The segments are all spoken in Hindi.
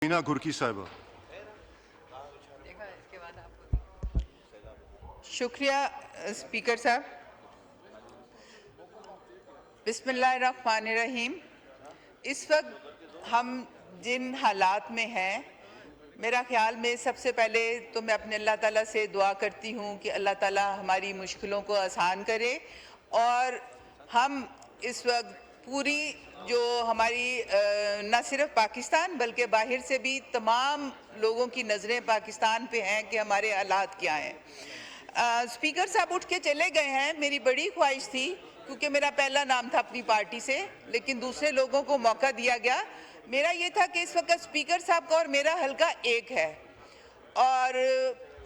मीना घुरकी साहिबा। शुक्रिया स्पीकर साहब। बिस्मिल्लाहिर्रहमानिर्रहीम। इस वक्त हम जिन हालात में हैं, मेरा ख्याल में सबसे पहले तो मैं अपने अल्लाह ताला से दुआ करती हूँ कि अल्लाह ताला हमारी मुश्किलों को आसान करे और हम इस वक्त पूरी जो हमारी न सिर्फ पाकिस्तान बल्कि बाहर से भी तमाम लोगों की नज़रें पाकिस्तान पे हैं कि हमारे हालात क्या हैं। स्पीकर साहब उठ के चले गए हैं। मेरी बड़ी ख्वाहिश थी, क्योंकि मेरा पहला नाम था अपनी पार्टी से, लेकिन दूसरे लोगों को मौका दिया गया। मेरा ये था कि इस वक्त स्पीकर साहब का और मेरा हल्का एक है, और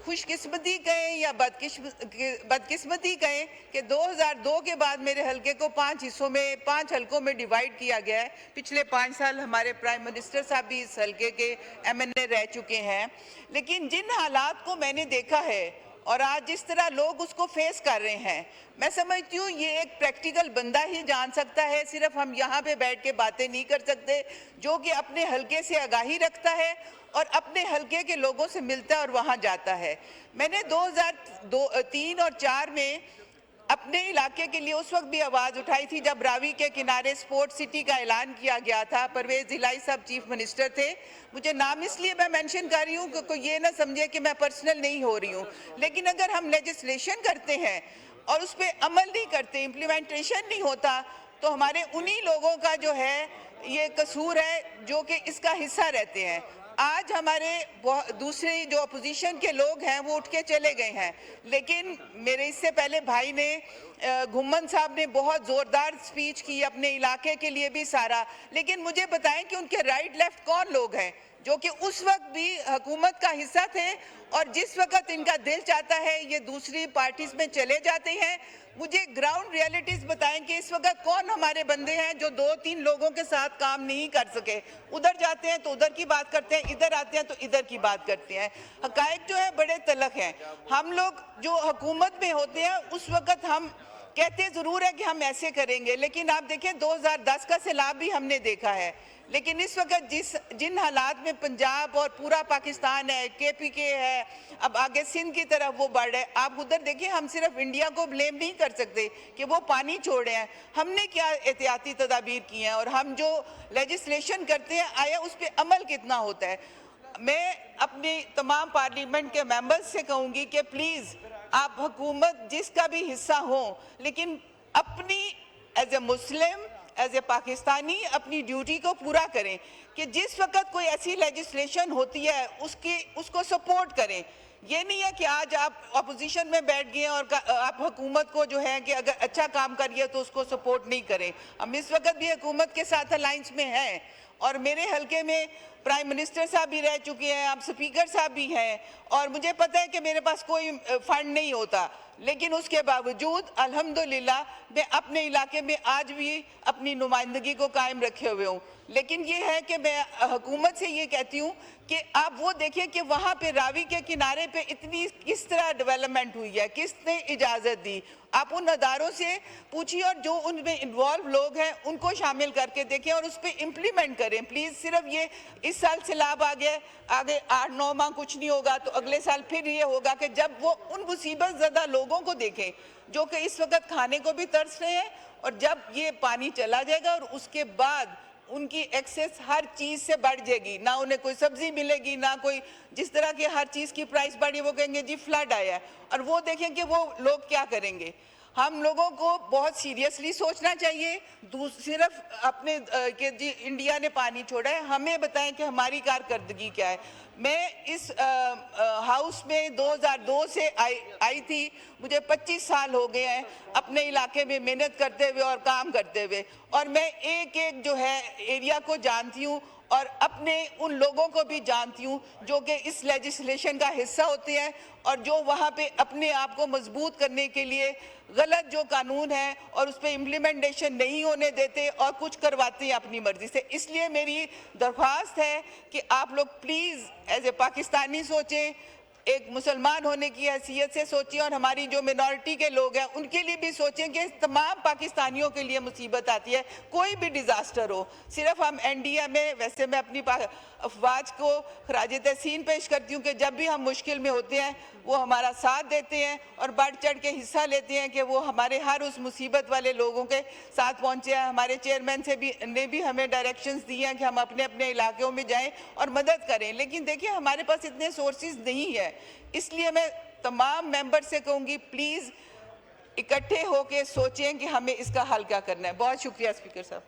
खुशकिस्मती कहें या बदकिस्मती कहें कि 2002 के बाद मेरे हल्के को 5 हिस्सों में 5 हल्कों में डिवाइड किया गया है। पिछले 5 साल हमारे प्राइम मिनिस्टर साहब भी इस हल्के के एमएनए रह चुके हैं। लेकिन जिन हालात को मैंने देखा है और आज जिस तरह लोग उसको फेस कर रहे हैं, मैं समझती हूँ ये एक प्रैक्टिकल बंदा ही जान सकता है। सिर्फ हम यहाँ पे बैठ के बातें नहीं कर सकते, जो कि अपने हल्के से आगाही रखता है और अपने हल्के के लोगों से मिलता है और वहाँ जाता है। मैंने 2003 और 4 में अपने इलाके के लिए उस वक्त भी आवाज़ उठाई थी जब रावी के किनारे स्पोर्ट सिटी का ऐलान किया गया था। परवेज इलाही साहब चीफ मिनिस्टर थे। मुझे नाम इसलिए मैं मेंशन कर रही हूँ कि कोई ये ना समझे कि मैं पर्सनल नहीं हो रही हूँ, लेकिन अगर हम लेजिस्लेशन करते हैं और उस पर अमल नहीं करते, इम्प्लीमेंटेशन नहीं होता, तो हमारे उन्हीं लोगों का जो है ये कसूर है जो कि इसका हिस्सा रहते हैं। आज हमारे दूसरे जो अपोजिशन के लोग हैं वो उठ के चले गए हैं, लेकिन मेरे इससे पहले भाई ने घुम्मन साहब ने बहुत ज़ोरदार स्पीच की अपने इलाके के लिए भी सारा। लेकिन मुझे बताएं कि उनके राइट लेफ्ट कौन लोग हैं जो कि उस वक्त भी हुकूमत का हिस्सा थे और जिस वक्त इनका दिल चाहता है ये दूसरी पार्टीज में चले जाते हैं। मुझे ग्राउंड रियलिटीज बताएं कि इस वक्त कौन हमारे बंदे हैं जो 2-3 लोगों के साथ काम नहीं कर सके। उधर जाते हैं तो उधर की बात करते हैं, इधर आते हैं तो इधर की बात करते हैं। हकायक जो है बड़े तलख हैं। हम लोग जो हुकूमत में होते हैं उस वक्त हम कहते ज़रूर है कि हम ऐसे करेंगे, लेकिन आप देखें 2010 का सैलाब भी हमने देखा है। लेकिन इस वक्त जिन हालात में पंजाब और पूरा पाकिस्तान है, केपीके है, अब आगे सिंध की तरफ वो बढ़ रहा है। आप उधर देखिए, हम सिर्फ इंडिया को ब्लेम नहीं कर सकते कि वो पानी छोड़े हैं। हमने क्या एहतियाती तदाबीर की हैं और हम जो लेजिस्लेशन करते हैं आया उस पर अमल कितना होता है। मैं अपने तमाम पार्लियामेंट के मेंबर्स से कहूँगी कि प्लीज़ आप हुकूमत जिसका भी हिस्सा हो, लेकिन अपनी as a Muslim as a Pakistani अपनी ड्यूटी को पूरा करें कि जिस वक्त कोई ऐसी लेजिस्लेशन होती है उसको सपोर्ट करें। ये नहीं है कि आज आप अपोजिशन में बैठ गए और आप हुकूमत को जो है कि अगर अच्छा काम करिए तो उसको सपोर्ट नहीं करें। हम इस वक्त भी हुकूमत के साथ अलायंस में हैं और मेरे हल्के में प्राइम मिनिस्टर साहब भी रह चुके हैं, आप स्पीकर साहब भी हैं, और मुझे पता है कि मेरे पास कोई फंड नहीं होता, लेकिन उसके बावजूद अल्हम्दुलिल्लाह मैं अपने इलाके में आज भी अपनी नुमाइंदगी को कायम रखे हुए हूँ। लेकिन ये है कि मैं हुकूमत से ये कहती हूँ कि आप वो देखिए कि वहाँ पे रावी के किनारे पे इतनी किस तरह डेवलपमेंट हुई है, किसने इजाज़त दी। आप उन अदारों से पूछिए और जो उनमें इन्वॉल्व लोग हैं उनको शामिल करके देखें और उस पर इम्प्लीमेंट करें प्लीज़। सिर्फ ये इस साल सैलाब आ गया, आगे 8-9 माह कुछ नहीं होगा तो अगले साल फिर ये होगा कि जब वो उन मुसीबत ज़दा लोगों को देखें जो कि इस वक्त खाने को भी तरस रहे हैं, और जब ये पानी चला जाएगा और उसके बाद उनकी एक्सेस हर चीज़ से बढ़ जाएगी, ना उन्हें कोई सब्जी मिलेगी, ना कोई, जिस तरह की हर चीज़ की प्राइस बढ़ी वो कहेंगे जी फ्लड आया है, और वो देखें कि वो लोग क्या करेंगे। हम लोगों को बहुत सीरियसली सोचना चाहिए। सिर्फ अपने कि जी इंडिया ने पानी छोड़ा है, हमें बताएं कि हमारी कारकर्दगी क्या है। मैं इस हाउस में 2002 से आई थी, मुझे 25 साल हो गए हैं अपने इलाके में मेहनत करते हुए और काम करते हुए, और मैं एक एक जो है एरिया को जानती हूँ और अपने उन लोगों को भी जानती हूँ जो कि इस लेजिस्लेशन का हिस्सा होते हैं और जो वहाँ पे अपने आप को मजबूत करने के लिए गलत जो कानून है और उस पर इम्प्लीमेंटेशन नहीं होने देते और कुछ करवाते हैं अपनी मर्जी से। इसलिए मेरी दरख्वास्त है कि आप लोग प्लीज़ एज ए पाकिस्तानी सोचें, एक मुसलमान होने की हैसियत से सोचें और हमारी जो मिनॉरिटी के लोग हैं उनके लिए भी सोचें कि तमाम पाकिस्तानियों के लिए मुसीबत आती है, कोई भी डिज़ास्टर हो। सिर्फ हम एनडीए में, वैसे मैं अपनी अफवाज को खराज तहसीन पेश करती हूँ कि जब भी हम मुश्किल में होते हैं वो हमारा साथ देते हैं और बढ़ चढ़ के हिस्सा लेते हैं कि वो हमारे हर उस मुसीबत वाले लोगों के साथ पहुँचे हैं। हमारे चेयरमैन ने भी हमें डायरेक्शंस दिए हैं कि हम अपने अपने इलाकों में जाएं और मदद करें। लेकिन देखिए हमारे पास इतने सोर्सेज नहीं है, इसलिए मैं तमाम मेंबर से कहूँगी प्लीज़ इकट्ठे होकर सोचें कि हमें इसका हल क्या करना है। बहुत शुक्रिया स्पीकर साहब।